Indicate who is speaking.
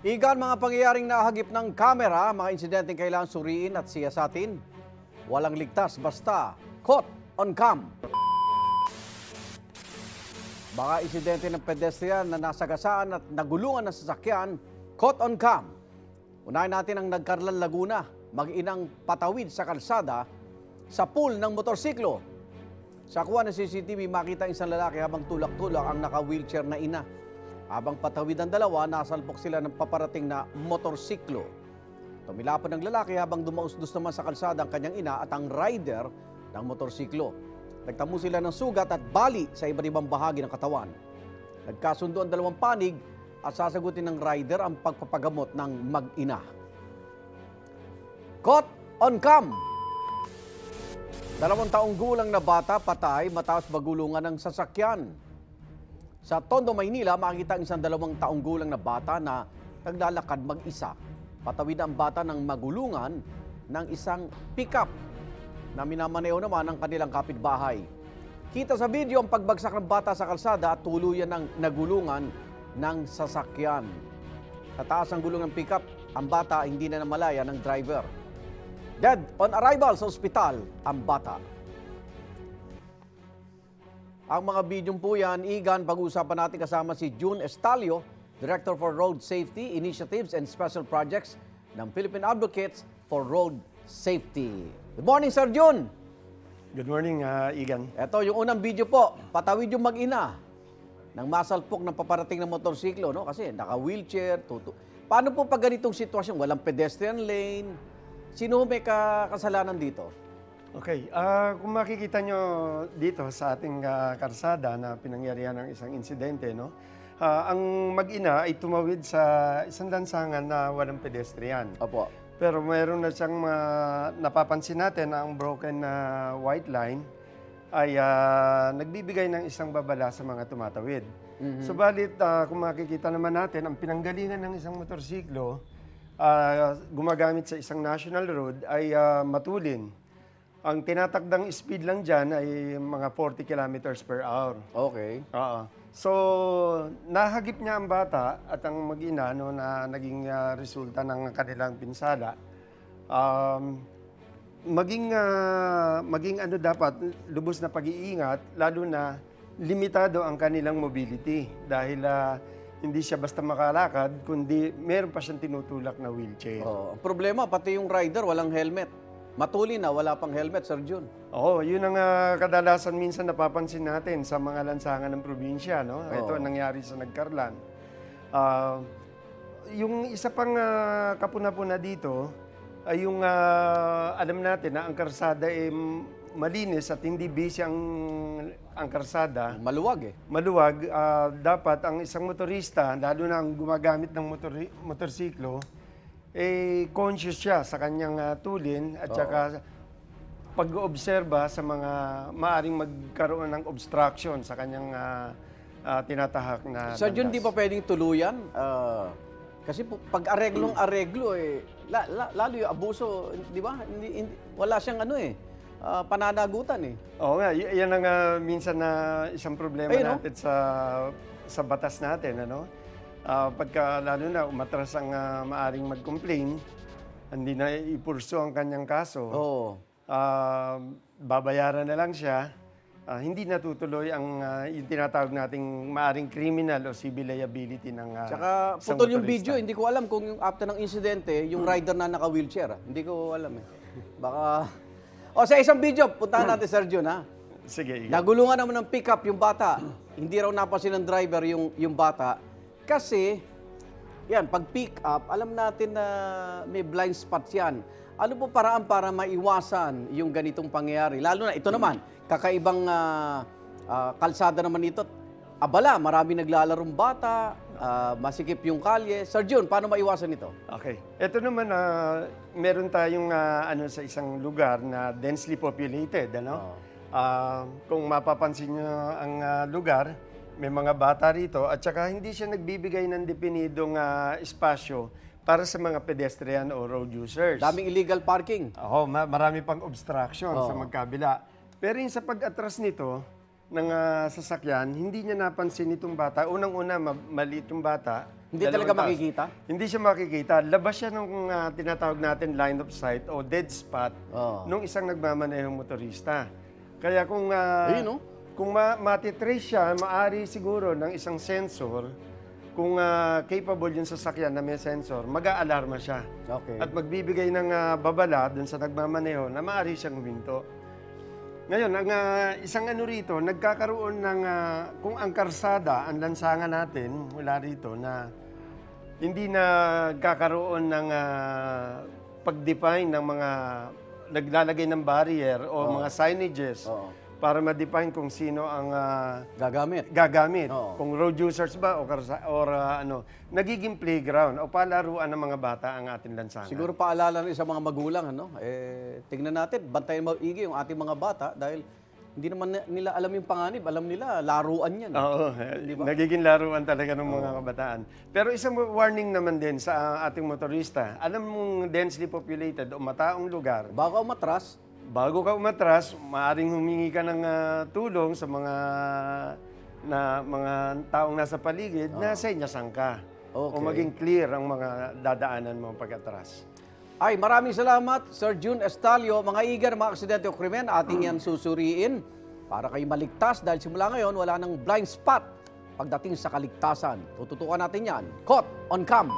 Speaker 1: Igan mga pangyayaring nahagip ng kamera, mga insidenteng kailangan suriin at siyasatin. Walang ligtas basta caught on cam. Baka insidente ng pedestrian na nasagasaan at nagulungan ng sasakyan, caught on cam. Unahin natin ang Nagcarlan, Laguna, mag-inang patawid sa kalsada sa pool ng motorsiklo. Sa kuha ng CCTV, makita isang lalaki habang tulak-tulak ang naka-wheelchair na ina. Habang patawid ang dalawa, nasalpok sila ng paparating na motorsiklo. Tumilapon ng lalaki habang dumausdos naman sa kalsada ang kanyang ina at ang rider ng motorsiklo. Nagtamo sila ng sugat at bali sa iba't ibang bahagi ng katawan. Nagkasundo ang dalawang panig at sasagutin ng rider ang pagpapagamot ng mag-ina. Caught on cam! 2 taong gulang na bata patay matapos magulungan ng sasakyan. Sa Tondo, Maynila, makikita ang isang 2 taong gulang na bata na naglalakad mag-isa. Patawid ang bata ng magulungan ng isang pickup na minamaneo naman ng kanilang kapitbahay. Kita sa video ang pagbagsak ng bata sa kalsada at tuluyan ng nagulungan ng sasakyan. Sa taas ng gulong ng pickup, ang bata hindi na namalaya ng driver. Dead on arrival sa ospital ang bata. Ang mga bidyong po yan, Igan, pag-uusapan natin kasama si June Estalio, Director for Road Safety Initiatives and Special Projects ng Philippine Advocates for Road Safety. Good morning, Sir June!
Speaker 2: Good morning, Igan.
Speaker 1: Ito, yung unang video po, patawid yung mag-ina ng masalpok ng paparating ng motorsiklo, no? Kasi naka-wheelchair, Paano po pag ganitong sitwasyon? Walang pedestrian lane. Sino may kasalanan dito?
Speaker 2: Okay, kung makikita nyo dito sa ating karsada na pinangyarihan ng isang insidente, no? Ang mag-ina ay tumawid sa isang lansangan na walang pedestrian.
Speaker 1: Opo.
Speaker 2: Pero mayroon na siyang napapansin natin na ang broken white line ay nagbibigay ng isang babala sa mga tumatawid. Subalit, kung makikita naman natin, ang pinanggalingan ng isang motorsiklo gumagamit sa isang national road ay matulin. Ang tinatakdang speed lang dyan ay mga 40 kilometers per hour.
Speaker 1: Okay.
Speaker 2: So, nahagip niya ang bata at ang mag-ina no, na naging resulta ng kanilang pinsala. Maging ano dapat, lubos na pag-iingat, lalo na limitado ang kanilang mobility dahil hindi siya basta makalakad, kundi meron pa siyang tinutulak na wheelchair.
Speaker 1: Ang problema, pati yung rider walang helmet. Matuli na, wala pang helmet, Sir June.
Speaker 2: Oo, yun ang kadalasan minsan napapansin natin sa mga lansangan ng probinsya. No? Ito ang nangyari sa Nagcarlan. Yung isa pang kapuna-puna dito ay yung alam natin na ang karsada ay malinis at hindi busy ang karsada.
Speaker 1: Maluwag eh.
Speaker 2: Maluwag. Dapat ang isang motorista, lalo na ang gumagamit ng motorsiklo, conscious siya sa kanyang tulin at saka pag-oobserba sa mga maaring magkaroon ng obstruction sa kanyang tinatahak na
Speaker 1: Sir June,
Speaker 2: landas.
Speaker 1: di ba pwedeng tuluyan? Kasi pag areglong-areglo, lalo yung abuso, di ba? Wala siyang pananagutan eh.
Speaker 2: Oo nga, yan ang minsan na isang problema natin sa batas natin, ano? Pagka lalo na umatras ang maaring mag-complain, hindi na ipurso ang kanyang kaso, babayaran na lang siya, hindi natutuloy ang yung tinatawag nating maaring criminal o civil liability ng
Speaker 1: Tsaka
Speaker 2: isang
Speaker 1: putol yung
Speaker 2: motorista.
Speaker 1: video, hindi ko alam kung yung after ng insidente, yung rider na naka-wheelchair. Hindi ko alam eh. Baka... sa isang video, puntahan natin, Sir June, ha?
Speaker 2: Sige.
Speaker 1: Nagulungan naman ng pickup yung bata. Hindi raw napansin ng driver yung bata. Kasi, yan, pag pick up, alam natin na may blind spots yan. Ano po paraan para maiwasan yung ganitong pangyayari? Lalo na, ito naman, kakaibang kalsada naman ito. Abala, marami naglalarong bata, masikip yung kalye. Sir June, paano maiwasan ito?
Speaker 2: Okay. Ito naman, meron tayong sa isang lugar na densely populated. Kung mapapansin nyo ang lugar, may mga bata rito at saka hindi siya nagbibigay ng definidong espasyo para sa mga pedestrian o road users.
Speaker 1: Daming illegal parking.
Speaker 2: Marami pang obstruction sa magkabila. Pero yung sa pag-atras nito ng sasakyan, hindi niya napansin itong bata. Unang-una, maliit yung bata.
Speaker 1: Hindi talaga makikita?
Speaker 2: Hindi siya makikita. Labas siya ng tinatawag natin line of sight o dead spot nung isang nagmamanehong motorista. Kaya kung kung matitrace siya, maaari siguro ng isang sensor, kung capable yung sasakyan na may sensor, mag-aalarma siya.
Speaker 1: Okay.
Speaker 2: At magbibigay ng babala dun sa nagmamaneho na maaari siyang huminto. Ngayon, ang isang rito, nagkakaroon ng, kung ang karsada, ang lansangan natin mula rito na hindi nagkakaroon ng pag-define ng mga naglalagay ng barrier o mga signages para ma-define kung sino ang gagamit. Kung road users ba o nagiging playground o palaruan ng mga bata ang ating lansangan.
Speaker 1: Siguro paalala rin sa mga magulang, tingnan natin, bantayan maigi yung ating mga bata dahil hindi naman nila alam yung panganib, alam nila laruan yan.
Speaker 2: Oo, nagiging laruan talaga ng mga kabataan. Pero isang warning naman din sa ating motorista, alam mong densely populated o mataong lugar, bago ka umatras, maaaring humingi ka ng tulong sa mga taong nasa paligid na senyasan ka. O maging clear ang mga dadaanan mo pag-atras.
Speaker 1: Ay, maraming salamat, Sir June Estalio. Mga eager, mga aksidente o krimen, ating yan susuriin para kayo maligtas dahil simula ngayon, wala nang blind spot pagdating sa kaligtasan. Tututukan natin yan. Caught on Cam.